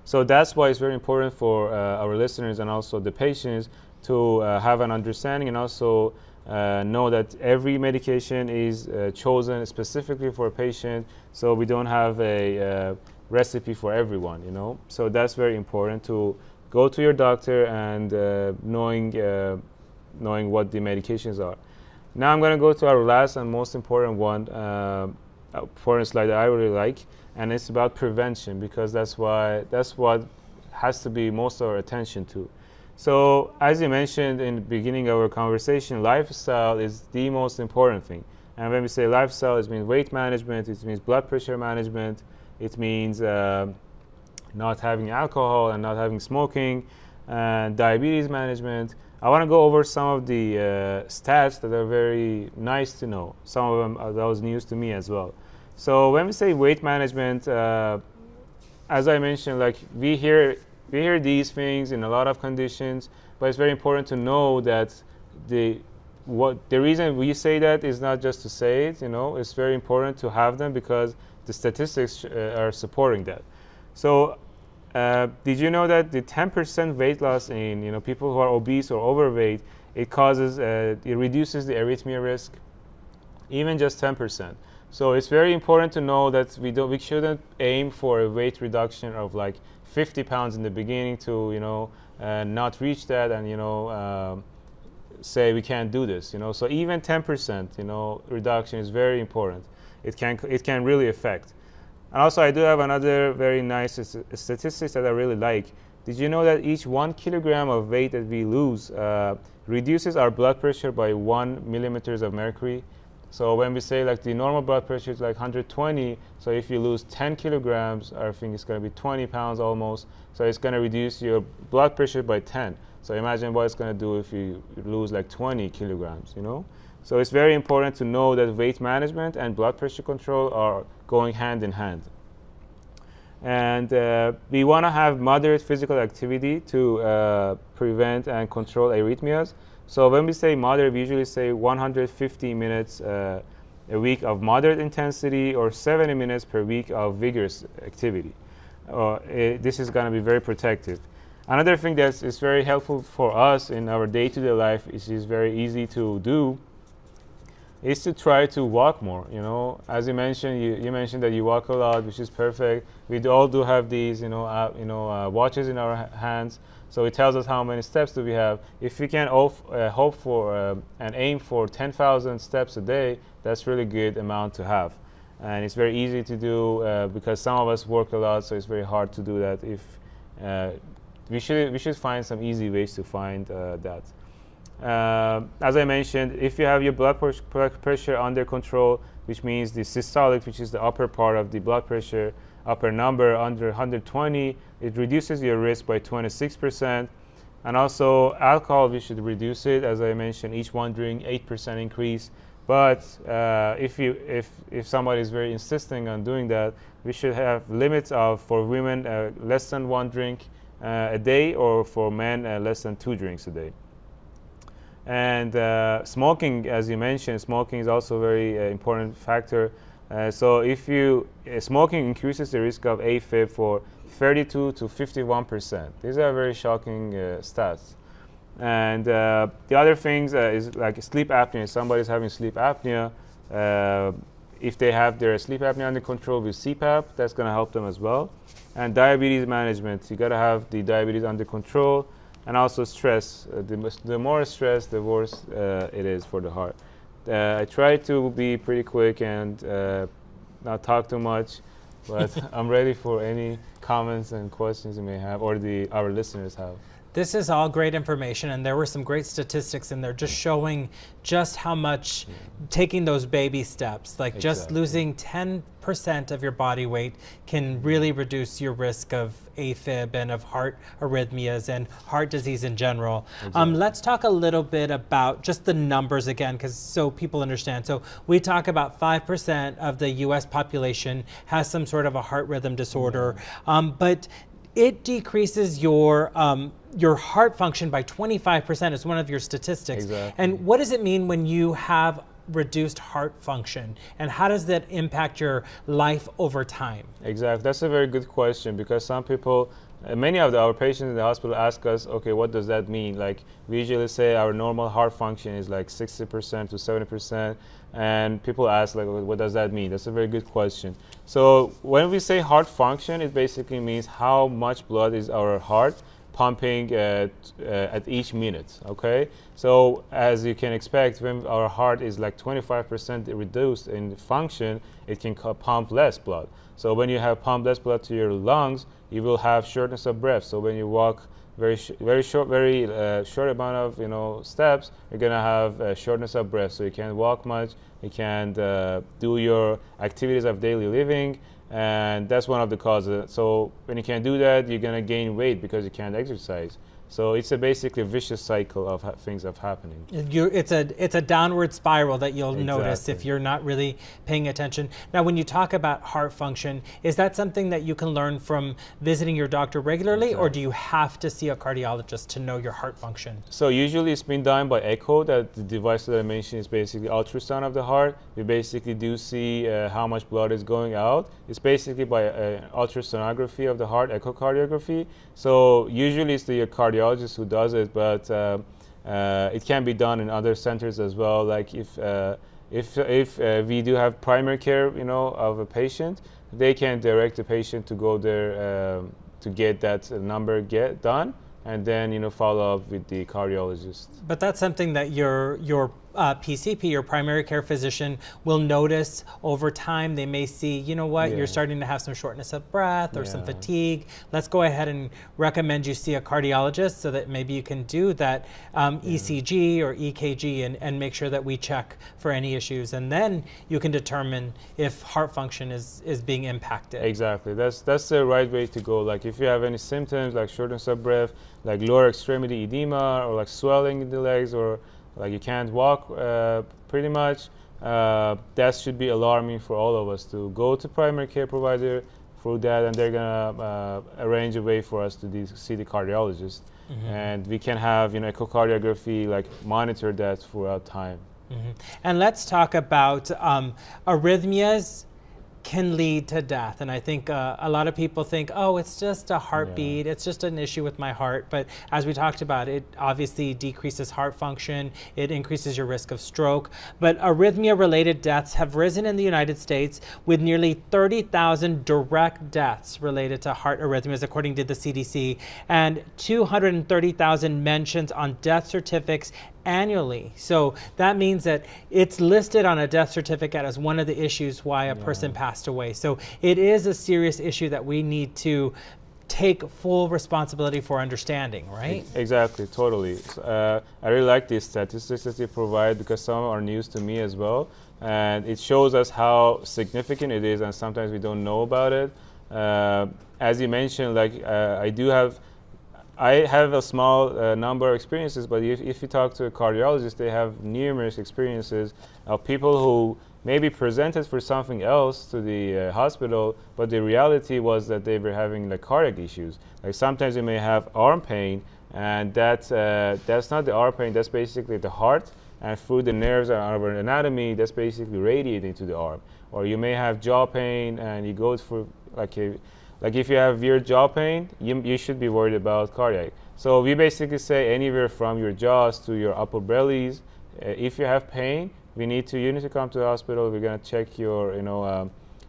Speaker 2: So that's why it's very important for our listeners and also the patients to have an understanding and also know that every medication is chosen specifically for a patient, so we don't have a recipe for everyone, So that's very important to go to your doctor and knowing what the medications are. Now I'm going to go to our last and most important important slide that I really like, and it's about prevention, because that's what has to be most of our attention to. So as you mentioned in the beginning of our conversation, lifestyle is the most important thing. And when we say lifestyle, it means weight management, it means blood pressure management, it means not having alcohol and not having smoking, and diabetes management. I want to go over some of the stats that are very nice to know. Some of them are those news to me as well. So when we say weight management, as I mentioned, like we hear these things in a lot of conditions, but it's very important to know that the reason we say that is not just to say it. It's very important to have them because the statistics are supporting that. So did you know that the 10% weight loss in people who are obese or overweight, it reduces the arrhythmia risk, even just 10%. So it's very important to know that we shouldn't aim for a weight reduction of like 50 pounds in the beginning to not reach that and say we can't do this. So even 10% reduction is very important. It can really affect. And also, I do have another very nice statistics that I really like. Did you know that each 1 kilogram of weight that we lose reduces our blood pressure by 1 millimeters of mercury? So when we say like the normal blood pressure is like 120, so if you lose 10 kilograms, I think it's going to be 20 pounds almost. So it's going to reduce your blood pressure by 10. So imagine what it's going to do if you lose like 20 kilograms, So it's very important to know that weight management and blood pressure control are going hand in hand. And we want to have moderate physical activity to prevent and control arrhythmias. So when we say moderate, we usually say 150 minutes a week of moderate intensity or 70 minutes per week of vigorous activity. This is going to be very protective. Another thing that is very helpful for us in our day-to-day life, is very easy to do, is to try to walk more. As you mentioned, you mentioned that you walk a lot, which is perfect. We all do have these, watches in our hands, so it tells us how many steps do we have. If we can hope for and aim for 10,000 steps a day, that's really good amount to have, and it's very easy to do because some of us work a lot, so it's very hard to do that. If we should find some easy ways to find that. As I mentioned, if you have your blood pressure under control, which means the systolic, which is the upper part of the blood pressure, upper number under 120, it reduces your risk by 26%. And also alcohol, we should reduce it. As I mentioned, each one drink 8% increase. But if somebody is very insisting on doing that, we should have limits of, for women, less than 1 drink a day, or for men, less than 2 drinks a day. And smoking, as you mentioned, smoking is also a very important factor. So if smoking increases the risk of AFib for 32 to 51%. These are very shocking stats. And the other things is like sleep apnea. If somebody's having sleep apnea, if they have their sleep apnea under control with CPAP, that's going to help them as well. And diabetes management, you got to have the diabetes under control. And also stress. The more stress, the worse it is for the heart. I try to be pretty quick and not talk too much, but I'm ready for any comments and questions you may have, or our listeners have.
Speaker 1: This is all great information, and there were some great statistics in there just showing just how much taking those baby steps, like just losing 10% of your body weight can really reduce your risk of AFib and of heart arrhythmias and heart disease in general. Let's talk a little bit about just the numbers again, because so people understand. So we talk about 5% of the US population has some sort of a heart rhythm disorder, but it decreases your heart function by 25% is one of your statistics. And what does it mean when you have reduced heart function, and how does that impact your life over time?
Speaker 2: Exactly, that's a very good question, because some people, many of our patients in the hospital ask us, okay, what does that mean? Like, we usually say our normal heart function is like 60% to 70%, and people ask, like, what does that mean? That's a very good question. So when we say heart function, it basically means how much blood is our heart pumping at each minute, okay? So as you can expect, when our heart is like 25% reduced in function, it can pump less blood. So when you have pumped less blood to your lungs, you will have shortness of breath. So when you walk very short amount of steps, you're gonna have shortness of breath. So you can't walk much, you can't do your activities of daily living, and that's one of the causes. So when you can't do that, you're gonna gain weight because you can't exercise. So it's basically a vicious cycle of things of happening.
Speaker 1: It's a downward spiral that you'll notice if you're not really paying attention. Now, when you talk about heart function, is that something that you can learn from visiting your doctor regularly, or do you have to see a cardiologist to know your heart function? So
Speaker 2: usually it's been done by echo. That the device that I mentioned is basically ultrasound of the heart. We basically do see how much blood is going out. It's basically by ultrasonography of the heart, echocardiography. So usually it's the cardiologist who does it, but it can be done in other centers as well. Like if we do have primary care, of a patient, they can direct the patient to go there to get that number done, and then follow up with the cardiologist.
Speaker 1: But that's something that your PCP, your primary care physician, will notice over time. They may see, you're starting to have some shortness of breath or some fatigue. Let's go ahead and recommend you see a cardiologist so that maybe you can do that ECG or EKG and make sure that we check for any issues. And then you can determine if heart function is being impacted.
Speaker 2: Exactly. That's the right way to go. Like if you have any symptoms like shortness of breath, like lower extremity edema, or like swelling in the legs, or like you can't walk pretty much, that should be alarming for all of us to go to primary care provider for that, and they're gonna arrange a way for us to see the cardiologist. And we can have echocardiography, like monitor that throughout time.
Speaker 1: And let's talk about arrhythmias can lead to death. And I think a lot of people think, oh, it's just a heartbeat, it's just an issue with my heart. But as we talked about, it obviously decreases heart function, it increases your risk of stroke. But arrhythmia-related deaths have risen in the United States, with nearly 30,000 direct deaths related to heart arrhythmias, according to the CDC, and 230,000 mentions on death certificates annually. So that means that it's listed on a death certificate as one of the issues why a person passed away. So it is a serious issue that we need to take full responsibility for understanding, right?
Speaker 2: Exactly, totally. I really like these statistics that you provide because some are news to me as well, and it shows us how significant it is, and sometimes we don't know about it. As you mentioned, like I have a small number of experiences, but if you talk to a cardiologist, they have numerous experiences of people who maybe presented for something else to the hospital, but the reality was that they were having like cardiac issues. Like sometimes you may have arm pain, and that's not the arm pain, that's basically the heart, and through the nerves and our anatomy, that's basically radiating to the arm. Or you may have jaw pain, and you go for like if you have weird jaw pain, you should be worried about cardiac. So we basically say anywhere from your jaws to your upper bellies, if you have pain, you need to come to the hospital. We're gonna check your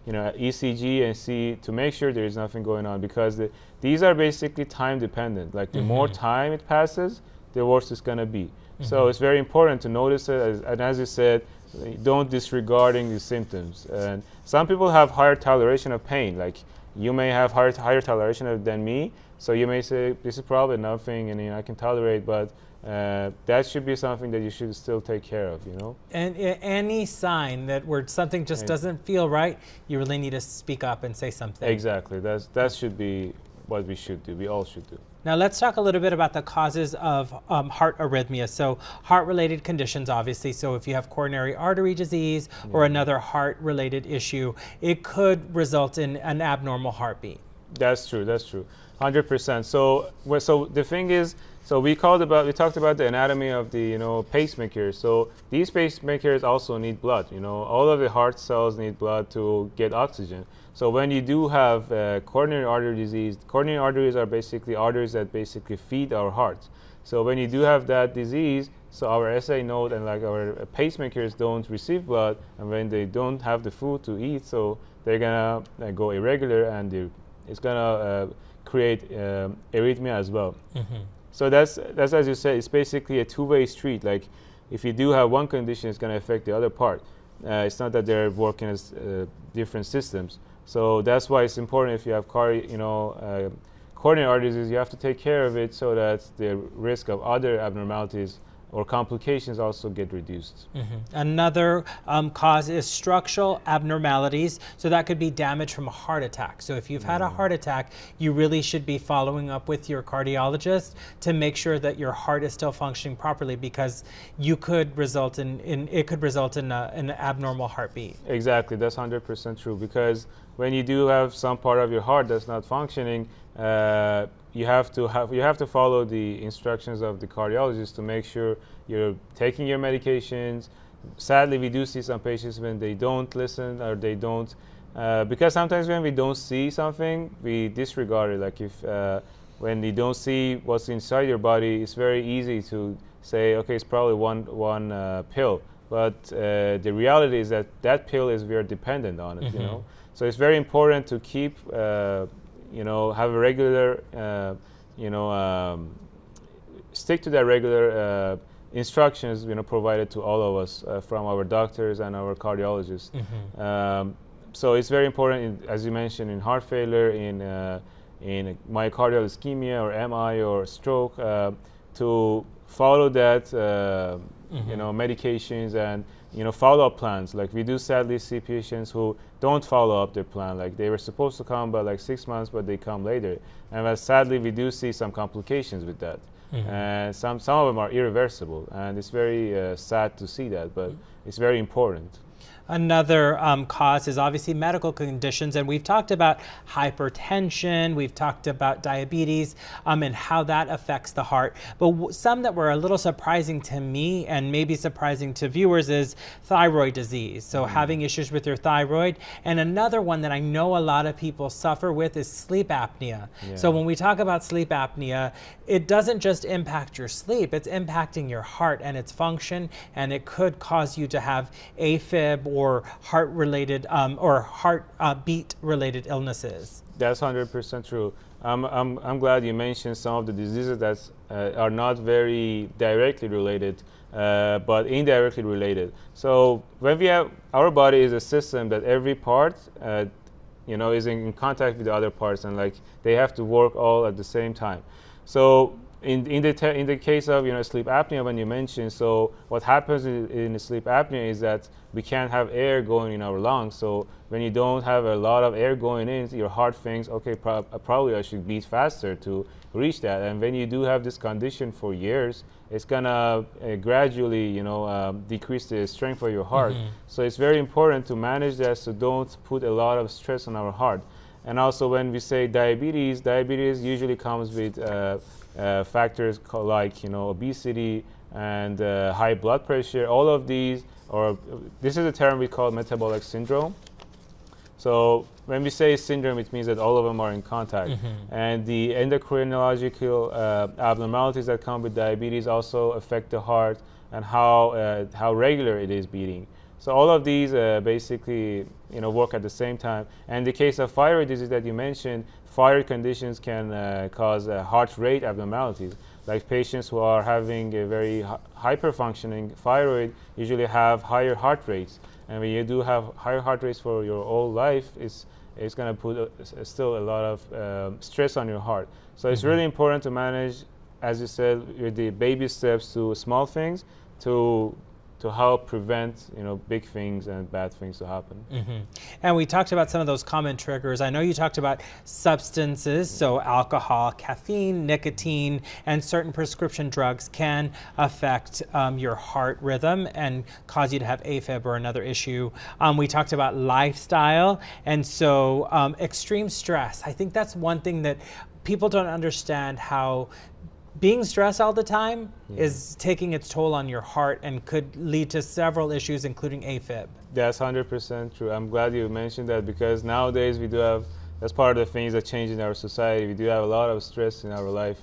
Speaker 2: ECG and see to make sure there is nothing going on, because these are basically time dependent. Like the more time it passes, the worse it's gonna be. So it's very important to notice it, and as you said, don't disregarding the symptoms. And some people have higher toleration of pain. Like you may have higher toleration than me, so you may say this is probably nothing, and I can tolerate, but that should be something that you should still take care of,
Speaker 1: And any sign that where something just doesn't feel right, you really need to speak up and say something.
Speaker 2: Exactly. That should be what we should do. We all should do.
Speaker 1: Now let's talk a little bit about the causes of heart arrhythmia. So heart-related conditions, obviously. So if you have coronary artery disease or another heart-related issue, it could result in an abnormal heartbeat.
Speaker 2: That's true. 100%. So the thing is, we talked about the anatomy of the pacemakers. So these pacemakers also need blood. All of the heart cells need blood to get oxygen. So when you do have coronary artery disease, coronary arteries are basically arteries that basically feed our hearts. So when you do have that disease, so our SA node and like our pacemakers don't receive blood, and when they don't have the food to eat, so they're gonna go irregular, and it's gonna create arrhythmia as well. So that's as you said, it's basically a two-way street. Like if you do have one condition, it's gonna affect the other part. It's not that they're working as different systems. So that's why it's important if you have coronary artery disease, you have to take care of it so that the risk of other abnormalities or complications also get reduced.
Speaker 1: Another cause is structural abnormalities. So that could be damage from a heart attack. So if you've had a heart attack, you really should be following up with your cardiologist to make sure that your heart is still functioning properly, because you could result in an abnormal heartbeat.
Speaker 2: Exactly, that's 100% true, because when you do have some part of your heart that's not functioning, you have to follow the instructions of the cardiologist to make sure you're taking your medications. Sadly, we do see some patients when they don't listen, or they don't, because sometimes when we don't see something, we disregard it. Like if when you don't see what's inside your body, it's very easy to say, okay, it's probably one pill. But the reality is that pill is very dependent on it. So it's very important to keep have a regular, stick to the regular instructions, provided to all of us from our doctors and our cardiologists. So it's very important, as you mentioned, in heart failure, in myocardial ischemia or MI or stroke, to follow that, medications and follow-up plans. Like we do sadly see patients who don't follow up their plan. Like they were supposed to come by like 6 months, but they come later. And sadly, we do see some complications with that. And some of them are irreversible. And it's very sad to see that, but it's very important.
Speaker 1: Another cause is obviously medical conditions, and we've talked about hypertension, we've talked about diabetes, and how that affects the heart. But some that were a little surprising to me, and maybe surprising to viewers, is thyroid disease. So having issues with your thyroid. And another one that I know a lot of people suffer with is sleep apnea. So when we talk about sleep apnea, it doesn't just impact your sleep, it's impacting your heart and its function, and it could cause you to have AFib or heart-related or heartbeat-related illnesses.
Speaker 2: That's 100% true. I'm glad you mentioned some of the diseases that are not very directly related, but indirectly related. So when we have, our body is a system that every part is in contact with the other parts, and like they have to work all at the same time. So in the case of sleep apnea, when you mentioned, so what happens in sleep apnea is that we can't have air going in our lungs. So when you don't have a lot of air going in, your heart thinks, okay, probably I should beat faster to reach that. And when you do have this condition for years, it's gonna gradually decrease the strength of your heart. So it's very important to manage that, so don't put a lot of stress on our heart. And also when we say diabetes usually comes with factors like obesity and high blood pressure. All of these, or this is a term we call metabolic syndrome. So when we say syndrome, it means that all of them are in contact. And the endocrinological abnormalities that come with diabetes also affect the heart and how regular it is beating. So all of these basically work at the same time. And in the case of thyroid disease that you mentioned, thyroid conditions can cause heart rate abnormalities. Like patients who are having a very hyper-functioning thyroid usually have higher heart rates. And when you do have higher heart rates for your whole life, it's going to put still a lot of stress on your heart. So it's really important to manage, as you said, with the baby steps to small things to help prevent big things and bad things to happen.
Speaker 1: And we talked about some of those common triggers. I know you talked about substances, so alcohol, caffeine, nicotine, and certain prescription drugs can affect your heart rhythm and cause you to have AFib or another issue. We talked about lifestyle, and so extreme stress. I think that's one thing that people don't understand, how being stressed all the time is taking its toll on your heart and could lead to several issues, including AFib.
Speaker 2: That's 100% true. I'm glad you mentioned that, because nowadays we do have, that's part of the things that change in our society. We do have a lot of stress in our life.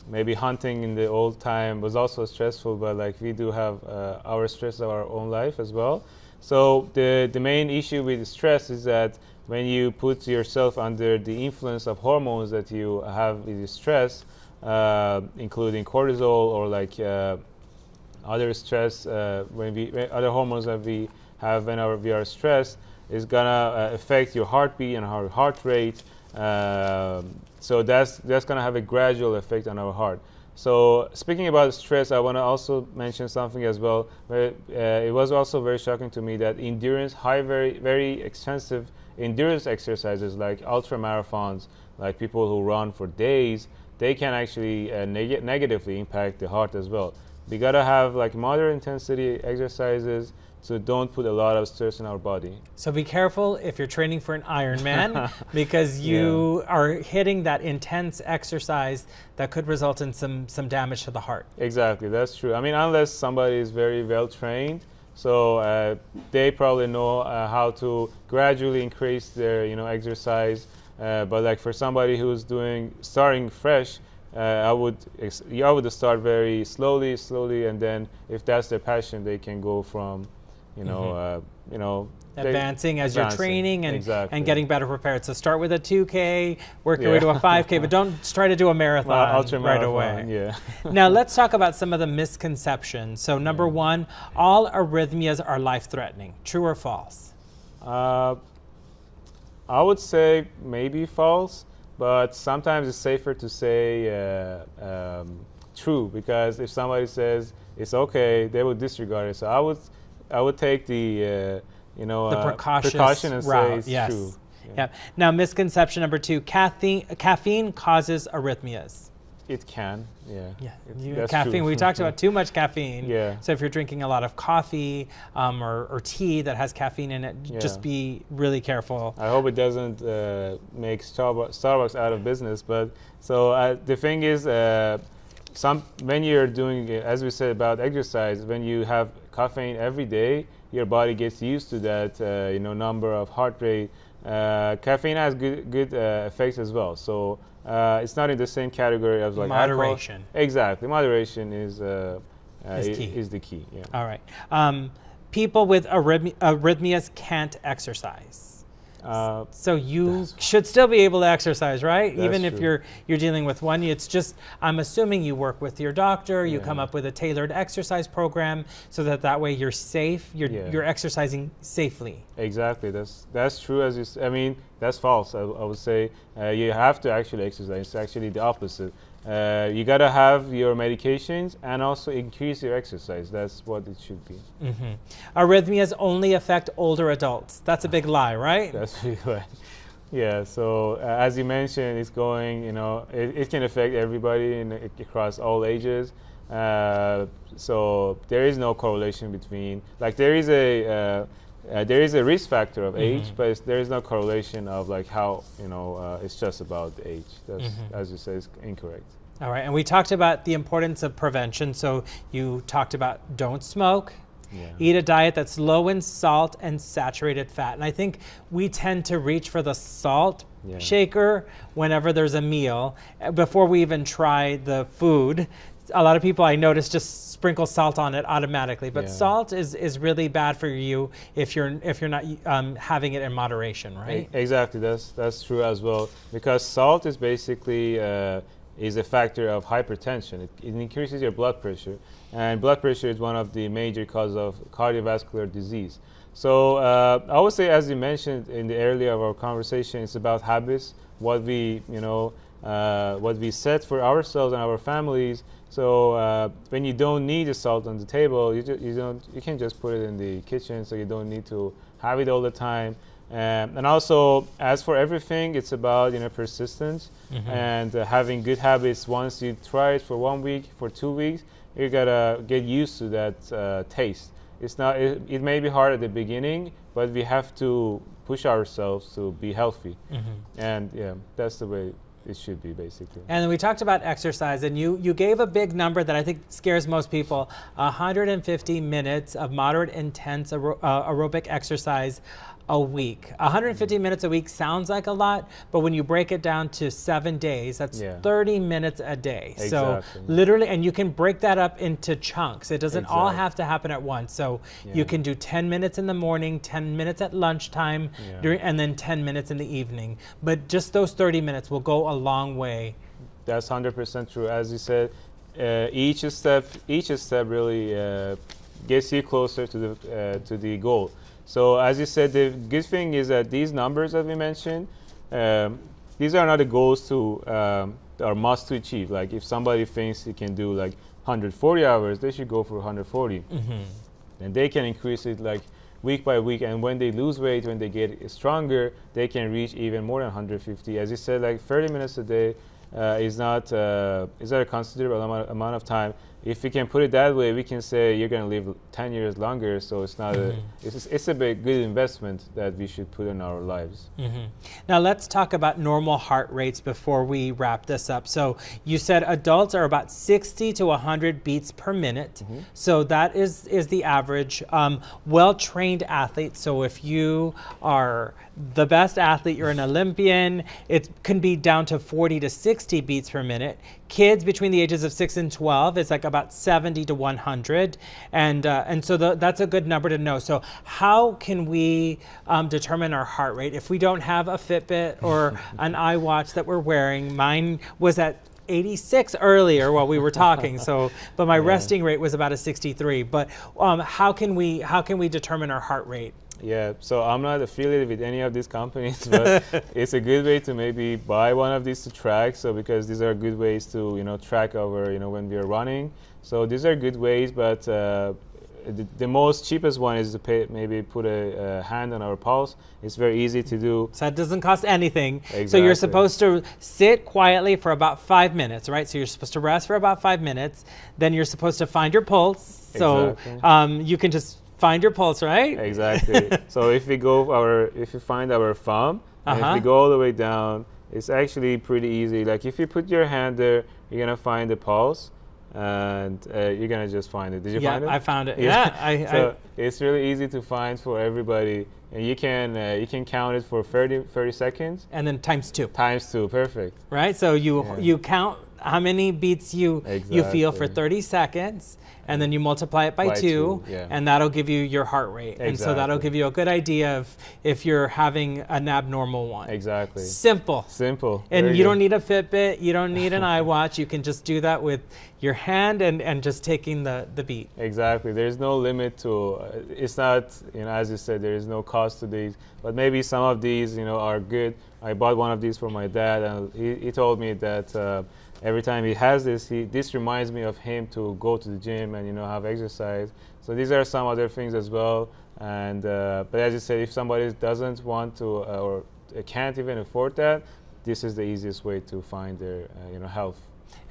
Speaker 2: Maybe hunting in the old time was also stressful, but like we do have our stress of our own life as well. So the main issue with stress is that when you put yourself under the influence of hormones that you have with stress, including cortisol or like other stress, other hormones that we have when we are stressed, is gonna affect your heartbeat and our heart rate. So that's gonna have a gradual effect on our heart. So speaking about stress, I want to also mention something as well. It was also very shocking to me that very extensive endurance exercises like ultra marathons, like people who run for days, they can actually negatively impact the heart as well. We gotta have like moderate intensity exercises, so don't put a lot of stress in our body.
Speaker 1: So be careful if you're training for an Ironman, because you are hitting that intense exercise that could result in some damage to the heart.
Speaker 2: Exactly, that's true. I mean, unless somebody is very well trained, so they probably know how to gradually increase their exercise. But like for somebody who's starting fresh, I would start very slowly, and then if that's their passion, they can go from
Speaker 1: advancing as you're training and getting better prepared. So start with a 2K, work your way to a 5K, but don't try to do a marathon right away.
Speaker 2: Yeah.
Speaker 1: Now let's talk about some of the misconceptions. So number one, all arrhythmias are life-threatening. True or false?
Speaker 2: I would say maybe false, but sometimes it's safer to say true, because if somebody says it's okay, they would disregard it. So I would take the precaution and say it's true.
Speaker 1: Yeah. Now misconception number two: caffeine causes arrhythmias.
Speaker 2: It can,
Speaker 1: Caffeine.
Speaker 2: True.
Speaker 1: We talked about too much caffeine.
Speaker 2: Yeah.
Speaker 1: So if you're drinking a lot of coffee or tea that has caffeine in it, just be really careful.
Speaker 2: I hope it doesn't make Starbucks out of business. But so the thing is, when you're doing, as we said about exercise, when you have caffeine every day, your body gets used to that number of heart rate. Caffeine has good effects as well. So it's not in the same category as like
Speaker 1: moderation.
Speaker 2: Alcohol. Exactly, moderation is the key. Yeah.
Speaker 1: All right. People with arrhythmias can't exercise. So you should still be able to exercise, right? Even if you're dealing with one. It's just, I'm assuming you work with your doctor, you come up with a tailored exercise program so that way you're safe, you're exercising safely.
Speaker 2: Exactly, that's true. As you I mean, That's false. I would say you have to actually exercise. It's actually the opposite. You gotta have your medications and also increase your exercise. That's what it should be.
Speaker 1: Arrhythmias only affect older adults. That's a big lie, right?
Speaker 2: That's really right. Yeah, so as you mentioned, it's going, it can affect everybody across all ages. So there is no correlation between, like there is a risk factor of age, but there is no correlation of like how, it's just about the age. That's, as you say, is incorrect.
Speaker 1: All right, and we talked about the importance of prevention. So you talked about don't smoke. Yeah. Eat a diet that's low in salt and saturated fat. And I think we tend to reach for the salt shaker whenever there's a meal before we even try the food. A lot of people I notice just sprinkle salt on it automatically, but salt is really bad for you if you're not having it in moderation, right?
Speaker 2: Exactly, that's true as well, because salt is basically is a factor of hypertension. It increases your blood pressure, and blood pressure is one of the major causes of cardiovascular disease. So I would say, as you mentioned in the earlier of our conversation, it's about habits, what we set for ourselves and our families. So when you don't need the salt on the table, you can just put it in the kitchen, so you don't need to have it all the time. And also, as for everything, it's about persistence and having good habits. Once you try it for 1 week, for 2 weeks, you gotta get used to that taste. It's not. It may be hard at the beginning, but we have to push ourselves to be healthy. And that's the way it should be, basically.
Speaker 1: And then we talked about exercise, and you gave a big number that I think scares most people: 150 minutes of moderate intense aerobic exercise a week. 150 minutes a week sounds like a lot, but when you break it down to 7 days, that's 30 minutes a day.
Speaker 2: Exactly.
Speaker 1: So literally, and you can break that up into chunks. It doesn't all have to happen at once. So you can do 10 minutes in the morning, 10 minutes at lunchtime, and then 10 minutes in the evening. But just those 30 minutes will go a long way.
Speaker 2: That's 100% true. As you said, each step really gets you closer to the goal. So as you said, the good thing is that these numbers that we mentioned, these are not the goals to or must to achieve. Like if somebody thinks he can do like 140 hours, they should go for 140. And they can increase it like week by week. And when they lose weight, when they get stronger, they can reach even more than 150. As you said, like 30 minutes a day is not a considerable amount of time. If we can put it that way, we can say you're going to live 10 years longer. So it's not it's a big good investment that we should put in our lives.
Speaker 1: Now let's talk about normal heart rates before we wrap this up. So you said adults are about 60 to 100 beats per minute. So that is the average. Well-trained athletes. So if you are the best athlete, you're an Olympian, it can be down to 40 to 60 beats per minute. Kids between the ages of 6 and 12 is like about 70 to 100, and so that's a good number to know. So how can we determine our heart rate if we don't have a Fitbit or an iWatch that we're wearing? Mine was at 86 earlier while we were talking, but my resting rate was about a 63. But how can we determine our heart rate?
Speaker 2: Yeah, so I'm not affiliated with any of these companies, but it's a good way to maybe buy one of these to track. So because these are good ways to track our when we are running. So these are good ways, but the most cheapest one is to maybe put a hand on our pulse. It's very easy to do.
Speaker 1: So it doesn't cost anything.
Speaker 2: Exactly.
Speaker 1: So you're supposed to sit quietly for about 5 minutes, right? So you're supposed to rest for about 5 minutes. Then you're supposed to find your pulse. So you can just find your pulse, right?
Speaker 2: Exactly. So if we find our thumb, and if we go all the way down, it's actually pretty easy. Like if you put your hand there, you're gonna find the pulse, and you're gonna just find it. Did you find it?
Speaker 1: Yeah, I found it.
Speaker 2: So it's really easy to find for everybody, and you can count it for 30 seconds.
Speaker 1: And then times 2.
Speaker 2: Times 2, perfect.
Speaker 1: Right. So you count how many beats you feel for 30 seconds, and then you multiply it by two, and that'll give you your heart rate. And so that'll give you a good idea of if you're having an abnormal one.
Speaker 2: Exactly.
Speaker 1: Simple.
Speaker 2: Simple.
Speaker 1: And you don't need a Fitbit, you don't need an iWatch. You can just do that with your hand and just taking the beat.
Speaker 2: Exactly. There's no limit to, it's not, as you said, there is no cost to these, but maybe some of these, are good. I bought one of these for my dad, and he told me that every time he has this reminds me of him to go to the gym and have exercise. So these are some other things as well. And but as you said, if somebody doesn't want to or can't even afford that, this is the easiest way to find their health.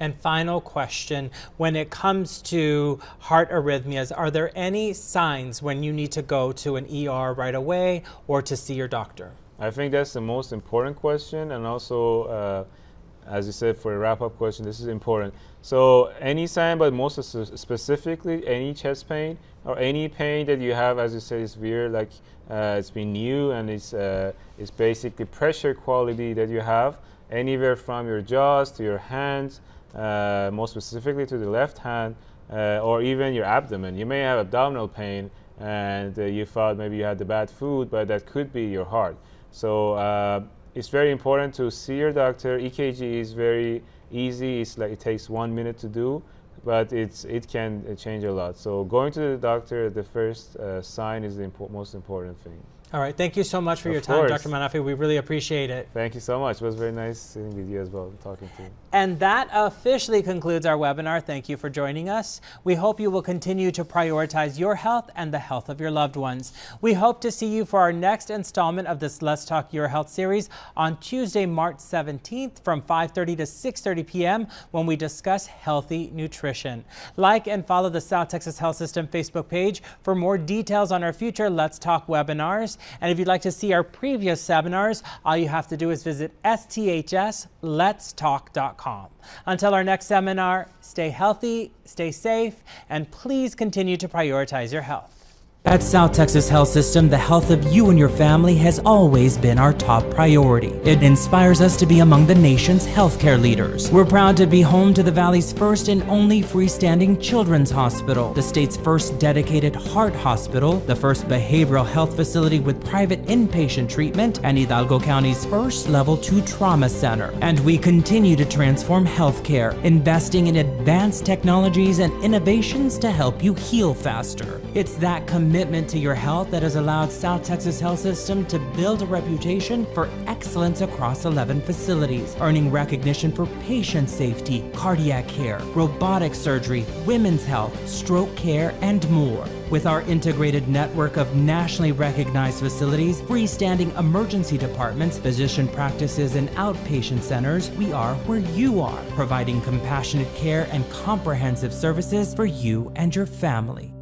Speaker 1: And final question, when it comes to heart arrhythmias, are there any signs when you need to go to an ER right away or to see your doctor?
Speaker 2: I think that's the most important question, and also as you said, for a wrap-up question, this is important. So any sign, but most specifically any chest pain or any pain that you have, as you said, is weird, like it's been new, and it's basically pressure quality that you have anywhere from your jaws to your hands, most specifically to the left hand, or even your abdomen. You may have abdominal pain, and you thought maybe you had the bad food, but that could be your heart. So it's very important to see your doctor. EKG is very easy. It's like it takes 1 minute to do, but it can change a lot. So going to the doctor, the first sign is the most important thing.
Speaker 1: All right. Thank you so much for your time, Dr. Manafi. We really appreciate it.
Speaker 2: Thank you so much. It was very nice sitting with you as well, talking to you.
Speaker 1: And that officially concludes our webinar. Thank you for joining us. We hope you will continue to prioritize your health and the health of your loved ones. We hope to see you for our next installment of this Let's Talk Your Health series on Tuesday, March 17th from 5:30 to 6:30 p.m. when we discuss healthy nutrition. Like and follow the South Texas Health System Facebook page for more details on our future Let's Talk webinars. And if you'd like to see our previous seminars, all you have to do is visit sthsletstalk.com. Until our next seminar, stay healthy, stay safe, and please continue to prioritize your health. At South Texas Health System, the health of you and your family has always been our top priority. It inspires us to be among the nation's healthcare leaders. We're proud to be home to the Valley's first and only freestanding children's hospital, the state's first dedicated heart hospital, the first behavioral health facility with private inpatient treatment, and Hidalgo County's first Level 2 trauma center. And we continue to transform healthcare, investing in advanced technologies and innovations to help you heal faster. It's that commitment to your health that has allowed South Texas Health System to build a reputation for excellence across 11 facilities, earning recognition for patient safety, cardiac care, robotic surgery, women's health, stroke care, and more. With our integrated network of nationally recognized facilities, freestanding emergency departments, physician practices, and outpatient centers, we are where you are, providing compassionate care and comprehensive services for you and your family.